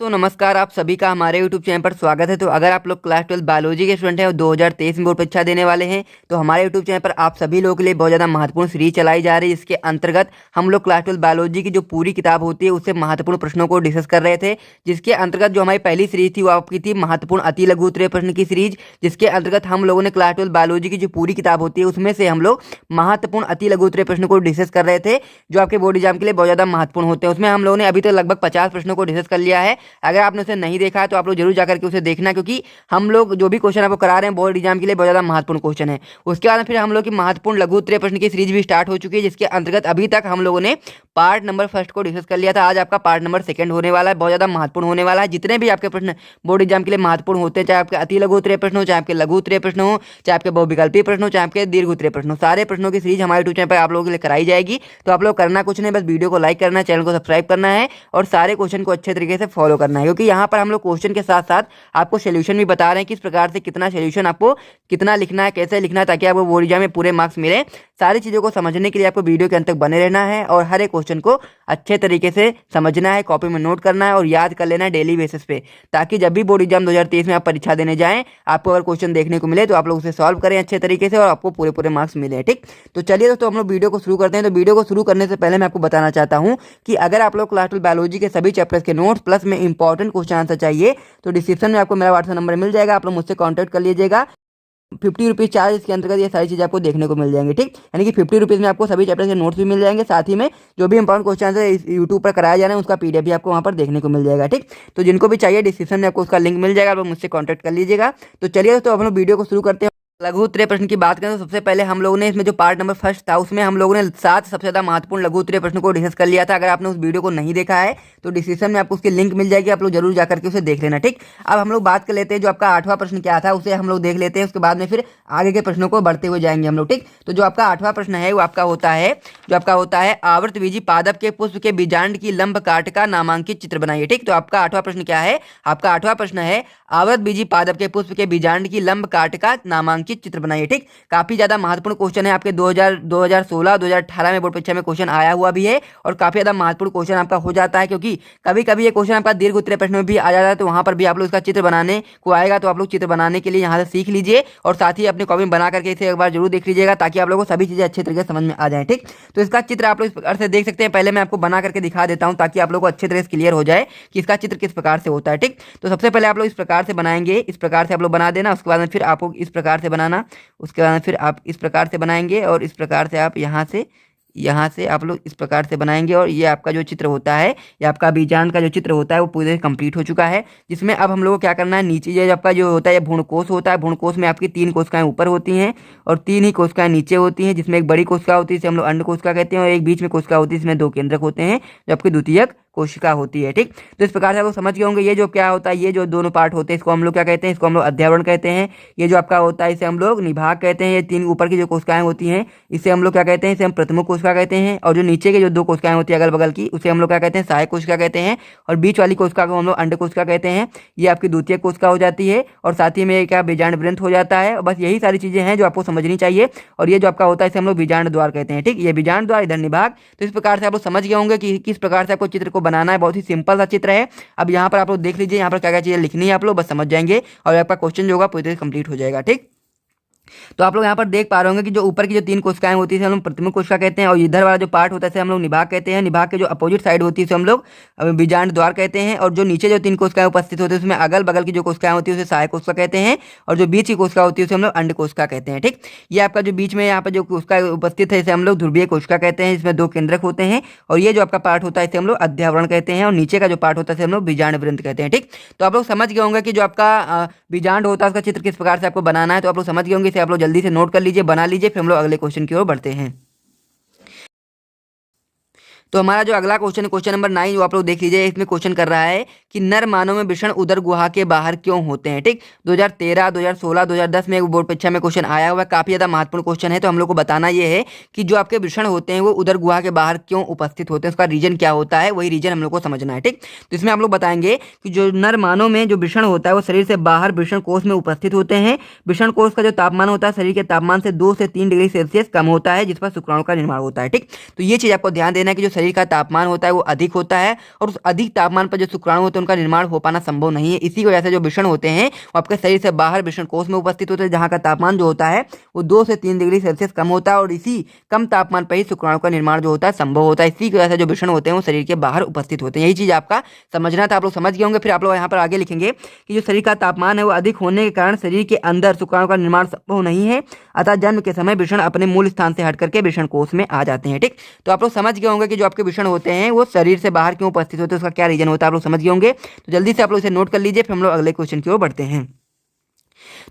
तो नमस्कार, आप सभी का हमारे यूट्यूब चैनल पर स्वागत है। तो अगर आप लोग क्लास 12 बायोलॉजी के स्टूडेंट हैं और 2023 में बोर्ड परीक्षा देने वाले हैं तो हमारे यूट्यूब चैनल पर आप सभी लोगों के लिए बहुत ज़्यादा महत्वपूर्ण सीरीज चलाई जा रही है। इसके अंतर्गत हम लोग क्लास 12 बायोलॉजी की जो पूरी किताब होती है उससे महत्वपूर्ण प्रश्नों को डिस्कस कर रहे थे। जिसके अंतर्गत जो हमारी पहली सीरीज थी वो आपकी थी महत्वपूर्ण अति लघु उत्तरीय प्रश्न की सीरीज, जिसके अंतर्गत हम लोगों ने क्लास 12 बायोलॉजी की जो पूरी किताब होती है उसमें से हम लोग महत्वपूर्ण अति लघु उत्तरीय प्रश्न को डिस्कस कर रहे थे जो आपके बोर्ड एग्जाम के लिए बहुत ज़्यादा महत्वपूर्ण होते हैं। उसमें हम लोगों ने अभी तक लगभग 50 प्रश्नों को डिस्कस कर लिया है। अगर आपने उसे नहीं देखा है तो आप लोग जरूर जाकर के उसे देखना, क्योंकि हम लोग जो भी क्वेश्चन आपको करा रहे हैं बोर्ड एग्जाम के लिए बहुत ज़्यादा महत्वपूर्ण क्वेश्चन है। उसके बाद फिर हम लोग की महत्वपूर्ण लघु उत्तरीय प्रश्न की सीरीज भी स्टार्ट हो चुकी है, जिसके अंतर्गत अभी तक हम लोगों ने पार्ट नंबर फर्स्ट को डिस्कस कर लिया था। आज आपका पार्ट नंबर सेकंड होने वाला है, बहुत ज़्यादा महत्वपूर्ण होने वाला है। जितने भी आपके प्रश्न बोर्ड एग्जाम के लिए महत्वपूर्ण होते हैं, चाहे आपके अति लघु उत्तरीय प्रश्न हो, चाहे आपके लघु उत्तरीय प्रश्न हो, चाहे आपके बहुविकल्पीय प्रश्न हो, चाहे आपके दीर्घ उत्तरीय प्रश्न हो, सारे प्रश्नों की सीरीज हमारे यूट्यूब चैनल पर आप लोगों के लिए कराई जाएगी। तो आप लोग करना कुछ नहीं, बस वीडियो को लाइक करना है, चैनल को सब्सक्राइब करना है और सारे क्वेश्चन को अच्छे तरीके से फॉलो करना है, क्योंकि यहाँ पर हम लोग क्वेश्चन के साथ साथ आपको सोल्यूशन भी बता रहे हैं किस प्रकार से कितना सोल्यूशन आपको कितना लिखना है, कैसे लिखना है, ताकि आपको बोर्ड एग्जाम में पूरे मार्क्स मिले। सारी चीज़ों को समझने के लिए आपको वीडियो के अंत तक बने रहना है और हर एक क्वेश्चन को अच्छे तरीके से समझना है, कॉपी में नोट करना है और याद कर लेना है डेली बेसिस पे, ताकि जब भी बोर्ड एग्जाम 2023 में आप परीक्षा देने जाएं आपको अगर क्वेश्चन देखने को मिले तो आप लोग उसे सॉल्व करें अच्छे तरीके से और आपको पूरे पूरे मार्क्स मिले। ठीक, तो चलिए दोस्तों हम लोग वीडियो को शुरू करते हैं। तो वीडियो को शुरू करने से पहले मैं आपको बताना चाहता हूँ कि अगर आप लोग क्लास 12 बायोलॉजी के सभी चैप्टर्स के नोट्स प्लस में इंपॉर्टेंट क्वेश्चन आंसर चाहिए तो डिस्क्रिप्शन में आपको मेरा व्हाट्सएप नंबर मिल जाएगा, आप लोग मुझसे कॉन्टैक्ट कर लीजिएगा। 50 रुपीज़ चार्ज इसके अंतर्गत ये सारी चीज़ आपको देखने को मिल जाएंगी। ठीक, यानी कि 50 रुपीज़ में आपको सभी चैप्टर के नोट्स भी मिल जाएंगे, साथ ही में जो भी इंपॉर्टेंट क्वेश्चन है यूट्यूब पर कराया जा रहा है उसका पीडीएफ भी आपको वहाँ पर देखने को मिल जाएगा। ठीक, तो जिनको भी चाहिए डिस्क्रिप्शन में आपको उसका लिंक मिल जाएगा, आप लोग मुझसे कॉन्टैक्ट कर लीजिएगा। तो चलिए दोस्तों हम लोग वीडियो को शुरू करते हैं। लघु उत्तरीय प्रश्न की बात करें तो सबसे पहले हम लोगों ने इसमें जो पार्ट नंबर फर्स्ट था उसमें हम लोगों ने 7 सबसे ज़्यादा महत्वपूर्ण लघु उत्तरीय प्रश्न को डिस्कस कर लिया था। अगर आपने उस वीडियो को नहीं देखा है तो डिस्क्रिप्शन में आपको उसकी लिंक मिल जाएगी, आप लोग जरूर जाकर के उसे देख लेना। ठीक, अब हम लोग बात कर लेते हैं जो आपका 8वां प्रश्न क्या था उसे हम लोग देख लेते हैं, उसके बाद में फिर आगे के प्रश्नों को बढ़ते हुए जाएंगे हम लोग। ठीक, तो जो आपका 8वां प्रश्न है वो आपका होता है आवर्तबीजी पादप के पुष्प के बीजांड की लंब काट का नामांकित चित्र बनाइए। ठीक, तो आपका 8वां प्रश्न क्या है, आपका 8वां प्रश्न है आवर्तबीजी पादप के पुष्प के बीजांड की लंब काट का नामांकित चित्र बनाइए। ठीक, काफी ज्यादा महत्वपूर्ण क्वेश्चन है, आपके 2016 2018 में बोर्ड परीक्षा में क्वेश्चन आया हुआ भी है और काफी ज्यादा महत्वपूर्ण क्वेश्चन आपका हो जाता है, क्योंकि कभी कभी ये क्वेश्चन आपका दीर्घ उत्तरीय प्रश्न में भी आ जाता है। तो वहां पर भी आप लोग इसका चित्र बनाने को आएगा, तो आप लोग चित्र बनाने के लिए यहाँ से सीख लीजिए और साथ ही अपने कॉपी में बना करके इसे एक बार जरूर देख लीजिएगा, ताकि आप लोगों को सभी चीजें अच्छे तरीके से समझ में आ जाए। ठीक, तो इसका चित्र आप लोग इस प्रकार से देख सकते हैं। पहले मैं आपको बना करके दिखा देता हूँ ताकि आप लोग को अच्छे तरह से क्लियर हो जाए कि इसका चित्र किस प्रकार से होता है। ठीक, तो सबसे पहले आप लोग इस प्रकार से बनाएंगे, इस प्रकार से आप लोग बना देना, उसके बाद में फिर आपको इस प्रकार से बनाना, उसके बाद में फिर आप इस प्रकार से बनाएंगे और इस प्रकार से आप यहाँ से आप लोग इस प्रकार से बनाएंगे और ये आपका जो चित्र होता है, ये आपका बीजांड का जो चित्र होता है वो पूरे कंप्लीट हो चुका है। जिसमें अब हम लोग को क्या करना है, नीचे ये आपका जो होता है ये भ्रूणकोश होता है। भ्रूणकोश में आपकी 3 कोशिकाएं ऊपर होती हैं और 3 ही कोशिकाएं नीचे होती हैं, जिसमें एक बड़ी कोशिका होती है जिसे हम लोग अंड कोशिका कहते हैं और एक बीच में कोशिका होती है जिसमें 2 केंद्रक होते हैं जो आपकी द्वितीयक कोशिका होती है। ठीक, तो इस प्रकार से आप लोग समझ गए होंगे ये जो क्या होता है, ये जो दोनों पार्ट होते हैं इसको हम लोग क्या कहते हैं, इसको हम लोग अध्यावरण कहते हैं। ये जो आपका होता है इसे हम लोग निभाग कहते हैं। ये 3 ऊपर की जो कोशिकाएं होती हैं इसे हम लोग क्या कहते हैं, इसे हम प्रथम कोशिका कहते हैं। और जो नीचे के जो 2 कोशिकाएं होती है अगल बगल की उसे हम लोग क्या कहते हैं, सहायक कोशिका कहते हैं। और बीच वाली कोशिका को हम लोग अंड कोशिका कहते हैं। ये आपकी द्वितीय कोशिका हो जाती है और साथ ही में क्या बीजांड वृंत हो जाता है। बस यही सारी चीजें हैं जो आपको समझनी चाहिए। और ये जो आपका होता है इसे हम लोग बीजांड द्वार कहते हैं। ठीक, ये बीजांड द्वार, इधर निभाग। तो इस प्रकार से आप लोग समझ गए होंगे कि किस प्रकार से आपको चित्र को बनाना है, बहुत ही सिंपल सा चित्र है। अब यहाँ पर आप लोग देख लीजिए, यहाँ पर क्या क्या चीजें लिखनी है आप लोग बस समझ जाएंगे और आपका क्वेश्चन जो होगा पूरी तरह से कंप्लीट हो जाएगा। ठीक, तो आप लोग यहाँ पर देख पा रहे होंगे कि जो ऊपर की जो 3 कोशिकाएं होती है हम लोग प्रथम कोशिका कहते हैं और इधर वाला जो पार्ट होता है इसे हम लोग निभाग कहते हैं। निभाग के जो अपोजिट साइड होती है उसे हम लोग बीजांड द्वार कहते हैं। और जो नीचे जो 3 कोशिकाएं उपस्थित होती है उसमें अगल बगल की जो कोशिकाएं होती है उसे सहायक कोशिका कहते हैं और जो बीच की कोशिका होती है उसे हम लोग अंड कोशिका कहते हैं। ठीक, ये आपका जो बीच में यहाँ पर जो कोशिका उपस्थित है इसे हम लोग ध्रुवीय कोशिका कहते हैं, इसमें 2 केंद्रक होते हैं। और ये जो आपका पार्ट होता है इसे हम लोग अध्यावरण कहते हैं और नीचे का जो पार्ट होता है इसे हम लोग बीजांड वृंत कहते हैं। ठीक, तो आप लोग समझ गए होंगे कि जो आपका बीजांड होता है उसका चित्र किस प्रकार से आपको बनाना है। तो आप लोग समझ गए होंगे, इसे आप लोग जल्दी से नोट कर लीजिए, बना लीजिए, फिर हम लोग अगले क्वेश्चन की ओर बढ़ते हैं। तो हमारा जो अगला क्वेश्चन है क्वेश्चन नंबर 9, जो आप लोग देख लीजिए। इसमें क्वेश्चन कर रहा है कि नर मानव में वृषण उदर गुहा के बाहर क्यों होते हैं। ठीक, 2013 2016 2010 में बोर्ड परीक्षा में क्वेश्चन आया हुआ है, काफी ज्यादा महत्वपूर्ण क्वेश्चन है। तो हम लोग को बताना ये है कि जो आपके वृषण होते हैं वो उदर गुहा के बाहर क्यों उपस्थित होते हैं, उसका रीजन क्या होता है, वही रीजन हम लोग को समझना है। ठीक, तो इसमें हम लोग बताएंगे कि जो नर मानव में जो वृषण होता है वो शरीर से बाहर वृषण कोष में उपस्थित होते हैं। वृषण कोष का जो तापमान होता है शरीर के तापमान से 2 से 3 डिग्री सेल्सियस कम होता है, जिस पर शुक्राणु का निर्माण होता है। ठीक, तो ये चीज आपको ध्यान देना है कि जो शरीर का तापमान होता है वो अधिक होता है, और उस अधिक तापमान पर जो शुक्राणु होते हैं उनका निर्माण हो पाना संभव नहीं है। इसी की वजह से जो वृषण होते हैं वो आपके शरीर से बाहर वृषण कोष में उपस्थित होते हैं, जहाँ का तापमान जो होता है वो 2 से 3 डिग्री सेल्सियस कम होता है, और इसी कम तापमान पर ही शुक्राणु का निर्माण जो होता है संभव होता है। इसी की वजह से जो वृषण होते हैं वो शरीर के बाहर उपस्थित होते हैं। यही चीज़ आपका समझना था, आप लोग समझ गए होंगे। फिर आप लोग यहाँ पर आगे लिखेंगे कि जो शरीर का तापमान है वो अधिक होने के कारण शरीर के अंदर शुक्राणु का निर्माण संभव नहीं है, अतः जन्म के समय वृषण अपने मूल स्थान से हट करके वृषण कोष में आ जाते हैं। ठीक, तो आप लोग समझ गए होंगे कि जो आपके वृषण होते हैं वो शरीर से बाहर क्यों उपस्थित होते हैं, उसका क्या रीजन होता है, आप लोग समझ गए होंगे। तो जल्दी से आप लोग इसे नोट कर लीजिए, फिर हम लोग अगले क्वेश्चन की ओर बढ़ते हैं।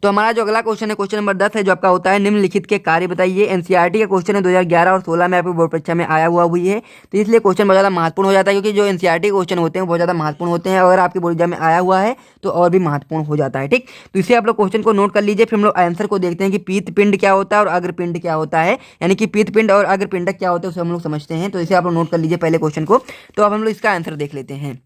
तो हमारा जो अगला क्वेश्चन है क्वेश्चन नंबर 10 है, जो आपका होता है निम्नलिखित के कार्य बताइए। एनसीईआरटी का क्वेश्चन है, 2011 और 16 में आपकी बोर्ड परीक्षा में आया हुई है, तो इसलिए क्वेश्चन बहुत ज़्यादा महत्वपूर्ण हो जाता है, क्योंकि जो एनसीईआरटी क्वेश्चन होते हैं बहुत ज़्यादा महत्वपूर्ण होते हैं। अगर आपकी बोर्ड एग्जाम में आया हुआ है तो और भी महत्वपूर्ण हो जाता है। ठीक, तो इसे आप लोग क्वेश्चन को नोट कर लीजिए, फिर हम लोग आंसर को देखते हैं कि पीत पिंड क्या होता है और अग्रपिंड क्या होता है, यानी कि पीत पिंड और अग्रपिंडक क्या होता है उसे हम लोग समझते हैं। तो इसे आप लोग नोट कर लीजिए पहले क्वेश्चन को। तो अब हम लोग इसका आंसर देख लेते हैं।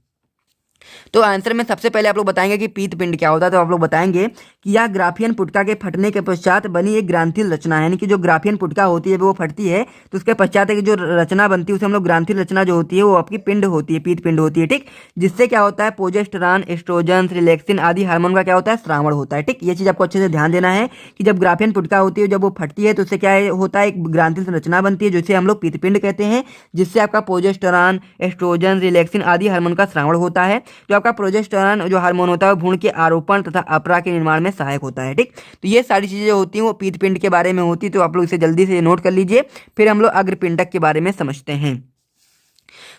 तो आंसर में सबसे पहले आप लोग बताएंगे कि पीत पिंड क्या होता है। तो आप लोग बताएंगे कि यह ग्राफियन पुटका के फटने के पश्चात बनी एक ग्रांथिल रचना है, यानी कि जो ग्राफियन पुटका होती है वो फटती है तो उसके पश्चात एक जो रचना बनती है उसे हम लोग ग्रांथिल रचना जो होती है वो आपकी पिंड होती है, पीत पिंड होती है। ठीक, जिससे क्या होता है प्रोजेस्टेरॉन, एस्ट्रोजन, रिलैक्सिन आदि हार्मोन का क्या होता है श्रावण होता है। ठीक, ये चीज़ आपको अच्छे से ध्यान देना है कि जब ग्राफियन पुटका होती है जब वो फटती है तो उससे क्या होता है एक ग्रांथिल रचना बनती है जिसे हम लोग पीत पिंड कहते हैं, जिससे आपका प्रोजेस्टेरॉन, एस्ट्रोजन, रिलैक्सिन आदि हार्मोन का श्रावण होता है। जो आपका प्रोजेस्टेरॉन जो हार्मोन होता है भ्रूण के आरोपण तथा अपरा के निर्माण में सहायक होता है। ठीक, तो ये सारी चीजें जो होती हैं वो पीत पिंड के बारे में होती है। तो आप लोग इसे जल्दी से नोट कर लीजिए, फिर हम लोग अग्रपिंडक के बारे में समझते हैं।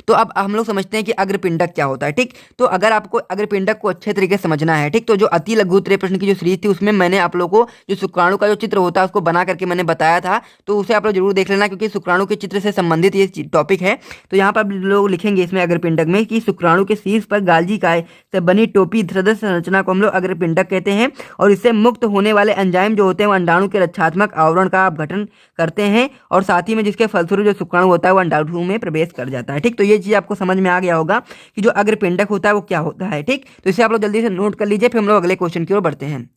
तो अब हम लोग समझते हैं कि अग्रपिंडक क्या होता है। ठीक, तो अगर आपको अग्रपिंडक को अच्छे तरीके से समझना है, ठीक, तो जो अति लघु उत्तरीय प्रश्न की जो सीरीज थी उसमें मैंने आप लोगों को जो शुक्राणु का जो चित्र होता है उसको बना करके मैंने बताया था, तो उसे आप लोग जरूर देख लेना, क्योंकि शुक्राणु के चित्र से संबंधित ये टॉपिक है। तो यहाँ पर लोग लिखेंगे इसमें अग्रपिंडक में कि शुक्राणु के शीर्ष पर गाल्जी काय से बनी टोपी हृदय संरचना को हम लोग अग्रपिंडक कहते हैं, और इससे मुक्त होने वाले एंजाइम जो होते हैं वो अंडाणु के रक्षात्मक आवरण का अपघटन करते हैं, और साथ ही में जिसके फलस्वरूप जो शुक्राणु होता है वो अंडाणु में प्रवेश कर जाता है। ठीक, तो ये चीज़ आपको समझ में आ गया होगा कि जो अग्रपिंडक होता है वो क्या होता है। ठीक, तो इसे आप लोग जल्दी से नोट कर लीजिए, फिर हम लोग अगले क्वेश्चन की ओर बढ़ते हैं।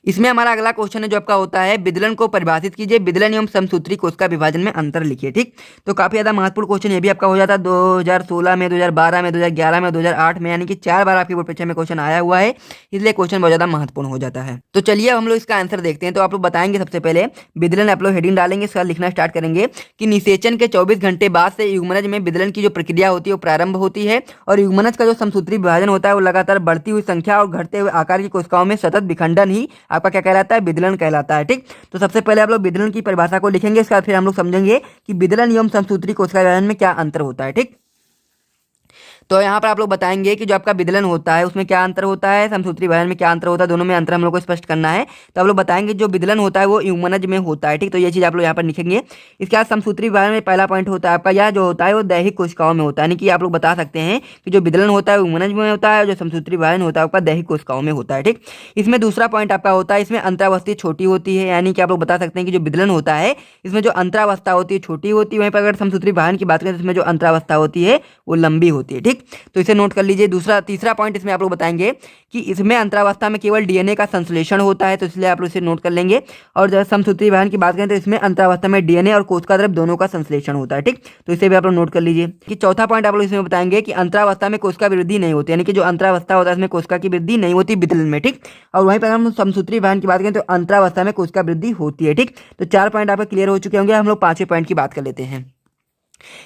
इसमें हमारा अगला क्वेश्चन है जो आपका होता है विदलन को परिभाषित कीजिए, विदलन एवं समसूत्री कोशिका विभाजन में अंतर लिखिए। ठीक, तो काफी ज्यादा महत्वपूर्ण क्वेश्चन ये भी आपका हो जाता है 2016 में, 2012 में, 2011 में, 2008 में, यानी कि 4 बार आपकी बोर्ड परीक्षा में क्वेश्चन आया हुआ है, इसलिए क्वेश्चन बहुत ज्यादा महत्वपूर्ण हो जाता है। तो चलिए अब हम लोग इसका आंसर देखते हैं। तो आप लोग बताएंगे सबसे पहले विदलन, आप लोग हेडिंग डालेंगे, इसका लिखना स्टार्ट करेंगे कि निषेचन के 24 घंटे बाद से युग्मनज में विदलन की जो प्रक्रिया होती है वो प्रारंभ होती है, और युग्मनज का जो समसूत्री विभाजन होता है वो लगातार बढ़ती हुई संख्या और घटते हुए आकार की कोशिकाओं में सतत विखंडन ही आपका क्या कहलाता है, विदलन कहलाता है। ठीक, तो सबसे पहले आप लोग विदलन की परिभाषा को लिखेंगे, इसके बाद फिर हम लोग समझेंगे कि विदलन एवं समसूत्री कोशिका विभाजन में क्या अंतर होता है। ठीक, तो यहाँ पर आप लोग बताएंगे कि जो आपका विदलन होता है उसमें क्या अंतर होता है, समसूत्री विभाजन में क्या अंतर होता है, दोनों में अंतर हम लोग को स्पष्ट करना है। तो आप लोग बताएंगे जो विदलन होता है वो युग्मनज में होता है। ठीक, तो ये चीज़ आप लोग यहाँ पर लिखेंगे। इसके बाद समसूत्री विभाजन में पहला पॉइंट होता है आपका यह जो होता है वो दैहिक कोशिकाओं में होता है, यानी कि आप लोग बता सकते हैं कि जो विदलन होता है युग्मनज में होता है और जो समसूत्री विभाजन होता है आपका दैहिक कोशिकाओं में होता है। ठीक, इसमें दूसरा पॉइंट आपका होता है इसमें अंतरावस्थी छोटी होती है, यानी कि आप लोग बता सकते हैं कि जो विदलन होता है इसमें जो अंतरावस्था होती है छोटी होती है, वहीं पर अगर समसूत्री विभाजन की बात करें तो इसमें जो अंतरावस्था होती है वो लंबी होती है। ठीक, तो इसे नोट कर लीजिए। तीसरा पॉइंट इसमें आप लोग बताएंगे कि इसमें अंतरावस्था में केवल डीएनए का संश्लेषण होता है, तो इसलिए आप लोग इसे नोट कर लेंगे। और जब समसूत्री विभाजन की बात करें तो इसमें अंतरावस्था में डीएनए और कोशिका द्रव्य दोनों का संश्लेषण होता है। ठीक, तो इसे भी आप लोग नोट कर लीजिए। कि चौथा पॉइंट आप लोग इसमें बताएंगे कि अंतरावस्था में कोशिका वृद्धि नहीं होती, यानी कि जो अंतरावस्था होता है इसमें कोशिका की वृद्धि नहीं होती विदलन में। ठीक, और वहीं पर हम समसूत्री विभाजन की बात करें तो अंतरावस्था में कोशिका वृद्धि होती है। ठीक, तो 4 पॉइंट आपके क्लियर हो चुके होंगे। हम लोग 5वें पॉइंट की बात कर लेते हैं।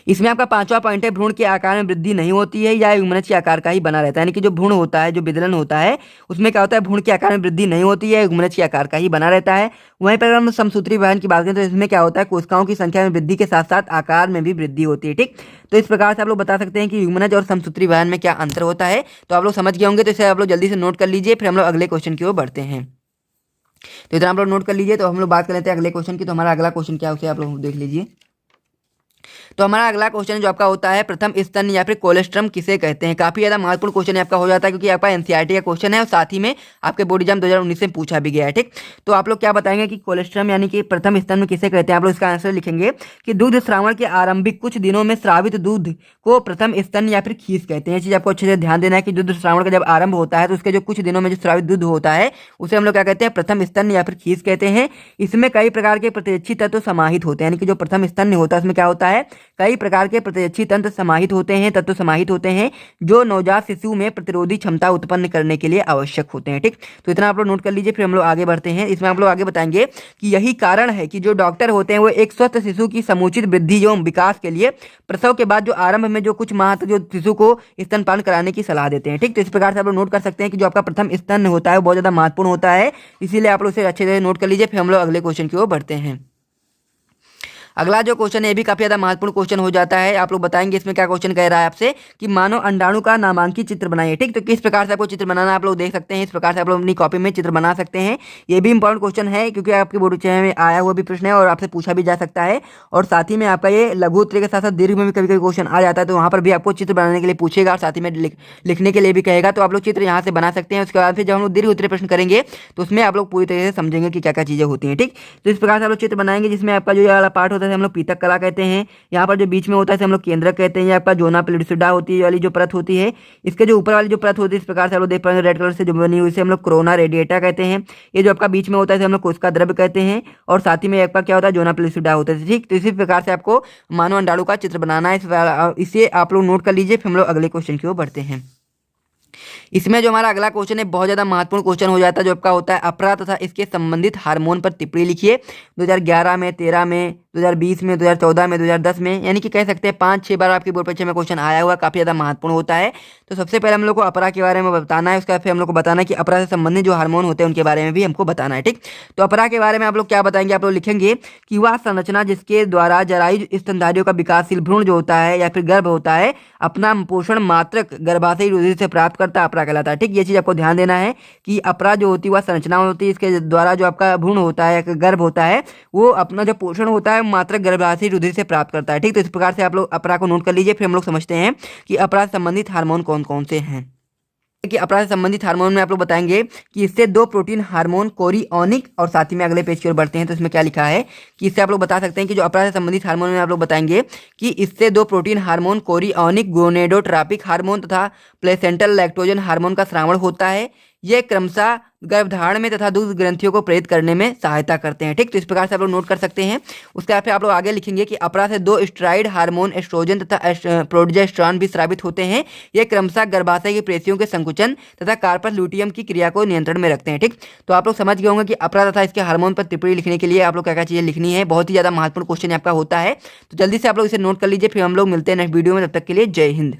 इसमें आपका 5वां पॉइंट है भ्रूण के आकार में वृद्धि नहीं होती है या युग्मनज के आकार का ही बना रहता है, यानी कि जो भ्रूण होता है जो विदलन होता है उसमें क्या होता है भ्रूण के आकार में वृद्धि नहीं होती है, युग्मनज के आकार का ही बना रहता है। वहीं पर हम समसूत्री विभाजन की बात करें तो इसमें क्या होता है कोशिकाओं की संख्या में वृद्धि के साथ साथ आकार में भी वृद्धि होती है। ठीक, तो इस प्रकार से आप लोग बता सकते हैं कि युग्मनज और समसूत्री विभाजन में क्या अंतर होता है। तो आप लोग समझ गए होंगे, तो इसे आप लोग जल्दी से नोट कर लीजिए, फिर हम लोग अगले क्वेश्चन की ओर बढ़ते हैं। तो इतना आप लोग नोट कर लीजिए। तो हम लोग बात कर लेते हैं अगले क्वेश्चन की। तो हमारा अगला क्वेश्चन क्या है उसे आप लोग देख लीजिए। तो हमारा अगला क्वेश्चन जो आपका होता है प्रथम स्तन या फिर कोलेस्ट्रम किसे कहते हैं। काफी ज्यादा महत्वपूर्ण क्वेश्चन आपका हो जाता है क्योंकि आपका एनसीईआरटी का क्वेश्चन है और साथ ही में आपके बोर्ड एग्जाम 2019 में पूछा भी गया है। ठीक, तो आप लोग क्या बताएंगे कि कोलेस्ट्रम यानी कि प्रथम स्तन में किसे कहते हैं। आप लोग इसका आंसर लिखेंगे कि दूध श्रावण के आरंभिक कुछ दिनों में स्रावित दूध को प्रथम स्तन या फिर खीस कहते हैं। ये चीज आपको अच्छे से ध्यान देना है कि दूध श्रावण का जब आरंभ होता है तो उसके जो कुछ दिनों में जो स्रावित दूध होता है उसे हम लोग क्या कहते हैं, प्रथम स्तन या फिर खीस कहते हैं। इसमें कई प्रकार के प्रतिरक्षी तत्व समाहित होते हैं, यानी कि जो प्रथम स्तन होता है उसमें क्या होता है, कई प्रकार के प्रतिरक्षी तंत्र समाहित होते हैं, तत्व समाहित होते हैं जो नवजात शिशु में प्रतिरोधी क्षमता उत्पन्न करने के लिए आवश्यक होते हैं। ठीक, तो इतना आप लोग नोट कर लीजिए, फिर हम लोग आगे बढ़ते हैं। इसमें आप लोग आगे बताएंगे कि यही कारण है कि जो डॉक्टर होते हैं वो एक स्वस्थ शिशु की समुचित वृद्धि एवं विकास के लिए प्रसव के बाद जो आरंभ में जो कुछ माह तक जो शिशु को स्तनपान कराने की सलाह देते हैं। ठीक, तो इस प्रकार से आप लोग नोट कर सकते हैं कि जो आपका प्रथम स्तन होता है वो बहुत ज्यादा महत्वपूर्ण होता है, इसीलिए आप लोग इसे अच्छे से नोट कर लीजिए। फिर हम लोग अगले क्वेश्चन की ओर बढ़ते हैं। अगला जो क्वेश्चन है ये भी काफी ज्यादा महत्वपूर्ण क्वेश्चन हो जाता है। आप लोग बताएंगे इसमें क्या क्वेश्चन कह रहा है आपसे कि मानव अंडाणु का नामांकित चित्र बनाइए। ठीक, तो किस प्रकार से आपको चित्र बनाना आप लोग देख सकते हैं, इस प्रकार से आप लोग अपनी कॉपी में चित्र बना सकते हैं। ये भी इंपॉर्टेंट क्वेश्चन है क्योंकि आपके बोर्ड एग्जाम में आया हुआ भी प्रश्न है और आपसे पूछा भी जा सकता है। और साथ ही में आपका ये लघु उत्तर के साथ साथ दीर्घ में भी कभी कभी क्वेश्चन आ जाता है, तो वहाँ पर भी आपको चित्र बनाने के लिए पूछेगा और साथ ही में लिखने के लिए भी कहेगा, तो आप लोग चित्र यहाँ से बना सकते हैं। उसके बाद फिर जब हम लोग दीर्घ उत्तरीय प्रश्न करेंगे तो उसमें आप लोग पूरी तरीके से समझेंगे कि क्या क्या चीजें होती हैं। ठीक, तो इस प्रकार से आप लोग चित्र बनाएंगे जिसमें आपका जो ये वाला पार्ट होता है हम लोग पीतक कला कहते हैं। यहाँ पर जो बीच में होता है हम लोग केंद्रक कहते हैं। ये आपका जोना पेलिडोसिडा होती है वाली जो परत होती है, इसके जो ऊपर वाली जो परत होती है इस प्रकार से आप लोग देख पाएंगे रेड कलर से जो बनी हुई इसे हम लोग कोरोना रेडिएटा कहते हैं। ये जो आपका बीच में होता है हम लोग कोशिका द्रव्य कहते हैं और साथ ही में आपका क्या होता है, जोना पेलिडोसिडा होता है। ठीक, तो इसी प्रकार से आपको मानव अंडाणु का चित्र बनाना है, इसे आप लोग नोट कर लीजिए। फिर हम लोग अगले क्वेश्चन की ओर बढ़ते हैं। इसमें जो हमारा अगला क्वेश्चन है बहुत ज्यादा महत्वपूर्ण क्वेश्चन हो जाता है, जो आपका होता है अपरा तथा इसके संबंधित हार्मोन पर टिप्पणी लिखिए। 2011 में, 13 में, 2020 में, 2014 में, 2010 में, यानी कि कह सकते हैं 5-6 बार आपकी बोर्ड परीक्षा में क्वेश्चन आया हुआ, काफी ज्यादा महत्वपूर्ण होता है। तो सबसे पहले हम लोग को अपरा के बारे में बताना है, उसका फिर हम लोग को बताना है कि अपरा से संबंधित जो हार्मोन होते हैं उनके बारे में भी हमको बताना है। ठीक, तो अपरा के बारे में आप लोग क्या बताएंगे, आप लोग लिखेंगे कि वह संरचना जिसके द्वारा जरायु स्तनधारियों का विकासशील भ्रूण जो होता है या फिर गर्भ होता है अपना पोषण मात्रक गर्भाशयी रुधिर से प्राप्त करता अपरा कहलाता है। ठीक, ये चीज आपको ध्यान देना है कि अपरा जो होती है वह संरचना होती है, इसके द्वारा जो आपका भ्रूण होता है या गर्भ होता है वो अपना जो पोषण होता है मात्र गर्भाशयी रुधिर से प्राप्त करता है। ठीक, तो इस प्रकार से आप लोग अपरा को नोट कर लीजिए। फिर हम लोग समझते हैं कि अपरा से संबंधित हार्मोन कौन कौन से हैं। कि अपरा से संबंधित हार्मोन में आप लोग बताएंगे कि इससे 2 प्रोटीन हार्मोन कोरियोनिक, और साथ ही में अगले पेज की ओर बढ़ते हैं तो इसमें क्या लिखा है कि इससे आप लोग बता सकते हैं कि जो अपरा से संबंधित हार्मोन में आप लोग बताएंगे कि इससे 2 प्रोटीन हार्मोन कोरियोनिक गोनेडोट्रापिक हार्मोन तथा प्लेसेंटल लैक्टोजन हार्मोन का स्रावण होता है। ये क्रमशः गर्भधारण में तथा दूध ग्रंथियों को प्रेरित करने में सहायता करते हैं। ठीक, तो इस प्रकार से आप लोग नोट कर सकते हैं। उसके बाद फिर आप लोग आगे लिखेंगे कि अपरा से 2 स्टेरॉइड हार्मोन एस्ट्रोजन तथा प्रोजेस्टेरॉन भी स्रावित होते हैं। ये क्रमशः गर्भाशय की पेशियों के संकुचन तथा कार्पस लुटियम की क्रिया को नियंत्रण में रखते हैं। ठीक, तो आप लोग समझ गए होंगे कि अपरा तथा इसके हार्मोन पर टिप्पणी लिखने के लिए आप लोग क्या क्या चीजें लिखनी है। बहुत ही ज्यादा महत्वपूर्ण क्वेश्चन आपका होता है, तो जल्दी से आप लोग इसे नोट कर लीजिए। फिर हम लोग मिलते हैं नेक्स्ट वीडियो में, तब तक के लिए जय हिंद।